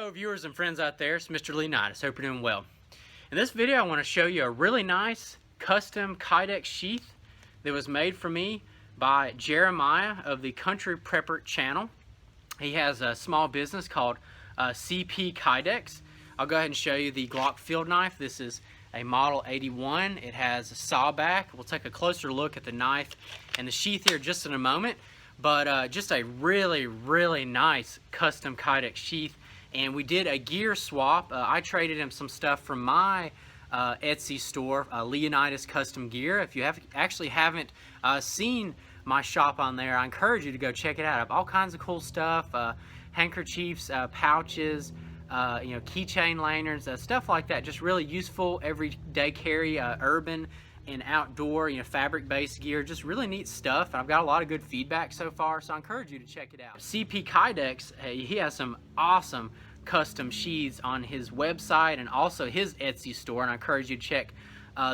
Hello viewers and friends out there, it's Mr. Leonidas. Hope you're doing well. In this video I want to show you a really nice custom Kydex sheath that was made for me by Jeremiah of the Country Prepper channel. He has a small business called CP Kydex. I'll go ahead and show you the Glock Field Knife. This is a model 81. It has a saw back. We'll take a closer look at the knife and the sheath here just in a moment. But just a really nice custom Kydex sheath. And we did a gear swap. I traded him some stuff from my Etsy store, LeonidasCustomGear. If you haven't seen my shop on there, I encourage you to go check it out. I have all kinds of cool stuff, handkerchiefs, pouches, keychain lanterns, stuff like that. Just really useful everyday carry, urban and outdoor, fabric-based gear. Just really neat stuff. I've got a lot of good feedback so far, so I encourage you to check it out. CP Kydex, he has some awesome custom sheaths on his website and also his Etsy store, and I encourage you to check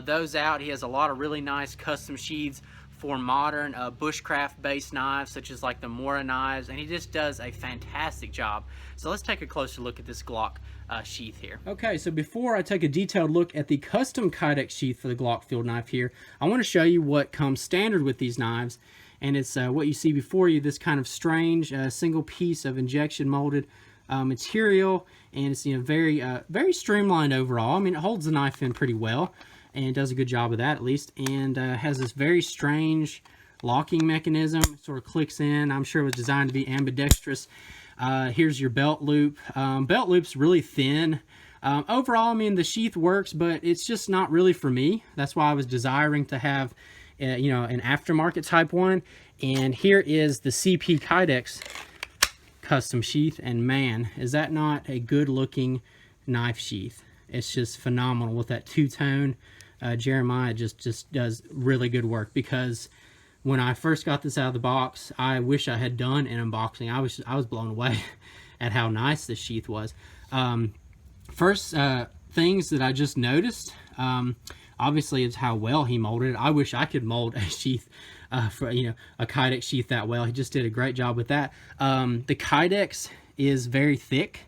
those out. He has a lot of really nice custom sheaths for modern bushcraft-based knives, such as like the Mora knives, and he just does a fantastic job. So let's take a closer look at this Glock sheath here. Okay, so before I take a detailed look at the custom Kydex sheath for the Glock Field Knife here, I want to show you what comes standard with these knives, and it's what you see before you, this kind of strange single piece of injection molded material, and it's very streamlined overall. I mean, it holds the knife in pretty well, and it does a good job of that at least, and has this very strange locking mechanism. It sort of clicks in. I'm sure it was designed to be ambidextrous. Here's your belt loop. Belt loop's really thin. Overall, I mean, the sheath works, but it's just not really for me. That's why I was desiring to have an aftermarket type one. And here is the CP Kydex custom sheath, and man, is that not a good looking knife sheath. It's just phenomenal with that two-tone. Jeremiah just does really good work, because when I first got this out of the box, I wish I had done an unboxing. I was blown away at how nice this sheath was. First things that I just noticed, obviously, is how well he molded it. I wish I could mold a sheath for a Kydex sheath that well. He just did a great job with that. The Kydex is very thick.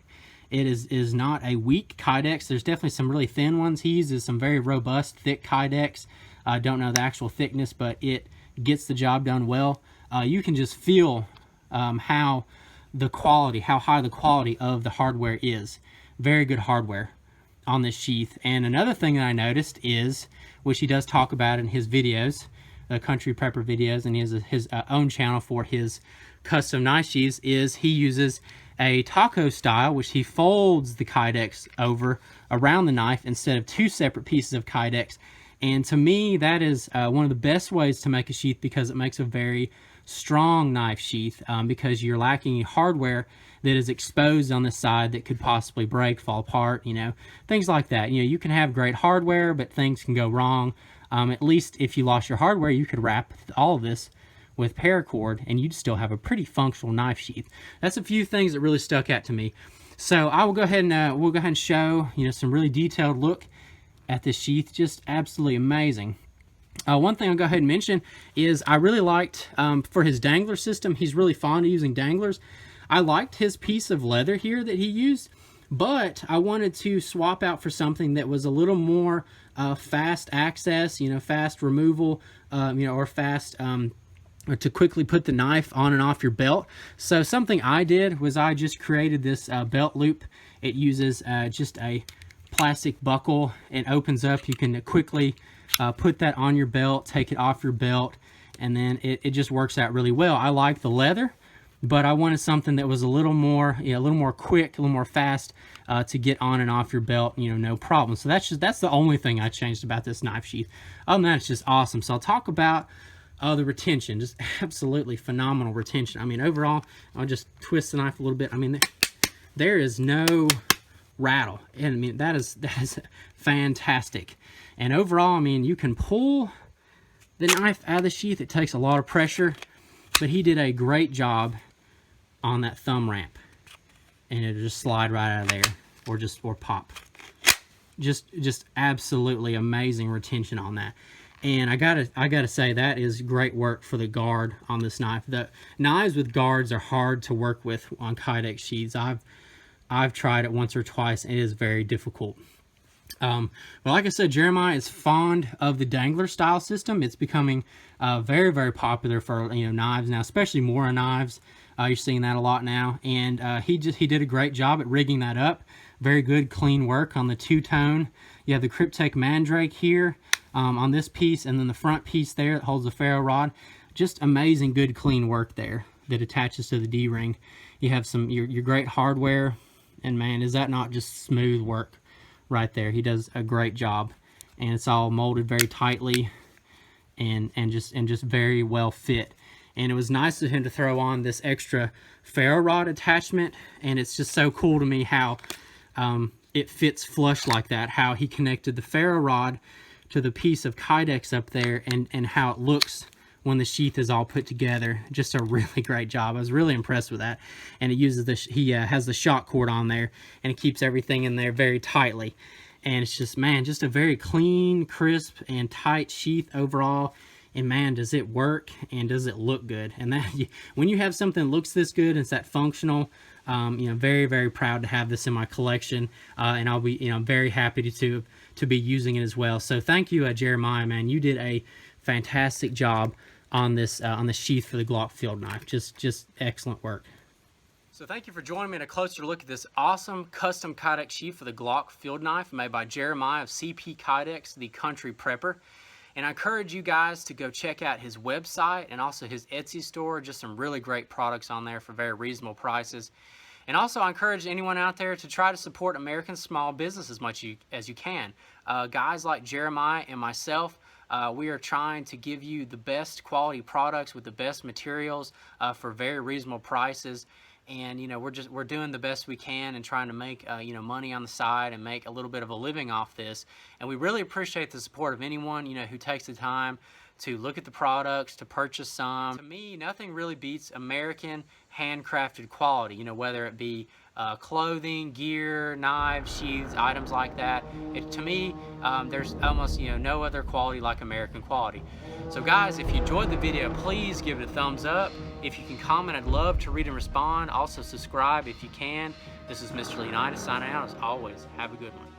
It is not a weak Kydex. There's definitely some really thin ones. He uses some very robust, thick Kydex. I don't know the actual thickness, but it gets the job done well. You can just feel how high the quality of the hardware is. Very good hardware on this sheath. And another thing that I noticed is, which he does talk about in his videos, the Country Prepper videos, and he has his own channel for his custom knife sheaths, is he uses a taco style, which he folds the Kydex over around the knife instead of two separate pieces of Kydex. And to me, that is one of the best ways to make a sheath, because it makes a very strong knife sheath, because you're lacking hardware that is exposed on the side that could possibly break, fall apart, things like that. You can have great hardware, but things can go wrong. At least if you lost your hardware, you could wrap all of this with paracord and you'd still have a pretty functional knife sheath. That's a few things that really stuck out to me. So I will go ahead and we'll go ahead and show some really detailed look at this sheath. Just absolutely amazing. One thing I'll go ahead and mention is I really liked, for his dangler system, he's really fond of using danglers. I liked his piece of leather here that he used, but I wanted to swap out for something that was a little more fast access, fast removal, or fast to quickly put the knife on and off your belt. So something I did was I just created this belt loop. It uses just a plastic buckle. It opens up. You can quickly put that on your belt, take it off your belt, and then it just works out really well. I like the leather, but I wanted something that was a little more quick, a little more fast to get on and off your belt, no problem. So that's the only thing I changed about this knife sheath. Other than that, it's just awesome. So I'll talk about the retention. Just absolutely phenomenal retention. I mean, overall, I'll just twist the knife a little bit. I mean, there is no rattle, and I mean that is fantastic. And overall, I mean, you can pull the knife out of the sheath. It takes a lot of pressure, but he did a great job on that thumb ramp, and it'll just slide right out of there, or pop. Just absolutely amazing retention on that. And I gotta say, that is great work for the guard on this knife. The knives with guards are hard to work with on Kydex sheaths. I've I've tried it once or twice, and it is very difficult. But like I said, Jeremiah is fond of the dangler style system. It's becoming very, very popular for knives now, especially Mora knives. You're seeing that a lot now, and he did a great job at rigging that up. Very good, clean work on the two-tone. You have the Kryptek Mandrake here on this piece, and then the front piece there that holds the ferro rod. Just amazing, good, clean work there that attaches to the D-ring. You have some your great hardware, and man, is that not just smooth work right there. He does a great job, and it's all molded very tightly and just very well fit. And it was nice of him to throw on this extra ferro rod attachment, and it's just so cool to me how it fits flush like that, how he connected the ferro rod to the piece of Kydex up there, and how it looks when the sheath is all put together. Just a really great job. I was really impressed with that. And it uses this, he has the shock cord on there, and it keeps everything in there very tightly. And it's just, man, just a very clean, crisp, and tight sheath overall. And man, does it work, and does it look good. And that, when you have something that looks this good and it's that functional, very, very proud to have this in my collection. And I'll be, very happy to be using it as well. So thank you, Jeremiah, man. You did a fantastic job on this sheath for the Glock Field Knife. Just excellent work. So thank you for joining me in a closer look at this awesome custom Kydex sheath for the Glock Field Knife made by Jeremiah of CP Kydex, the Country Prepper. And I encourage you guys to go check out his website and also his Etsy store. Just some really great products on there for very reasonable prices. And also, I encourage anyone out there to try to support American small business as much as you can. Guys like Jeremiah and myself, we are trying to give you the best quality products with the best materials for very reasonable prices. And we're doing the best we can and trying to make money on the side and make a little bit of a living off this. And we really appreciate the support of anyone who takes the time to look at the products, to purchase some. To me, nothing really beats American handcrafted quality, whether it be clothing, gear, knives, sheaths, items like that. To me, there's almost no other quality like American quality. So guys, if you enjoyed the video, please give it a thumbs up. If you can comment, I'd love to read and respond. Also subscribe if you can. This is Mr. Leonidas signing out. As always, have a good one.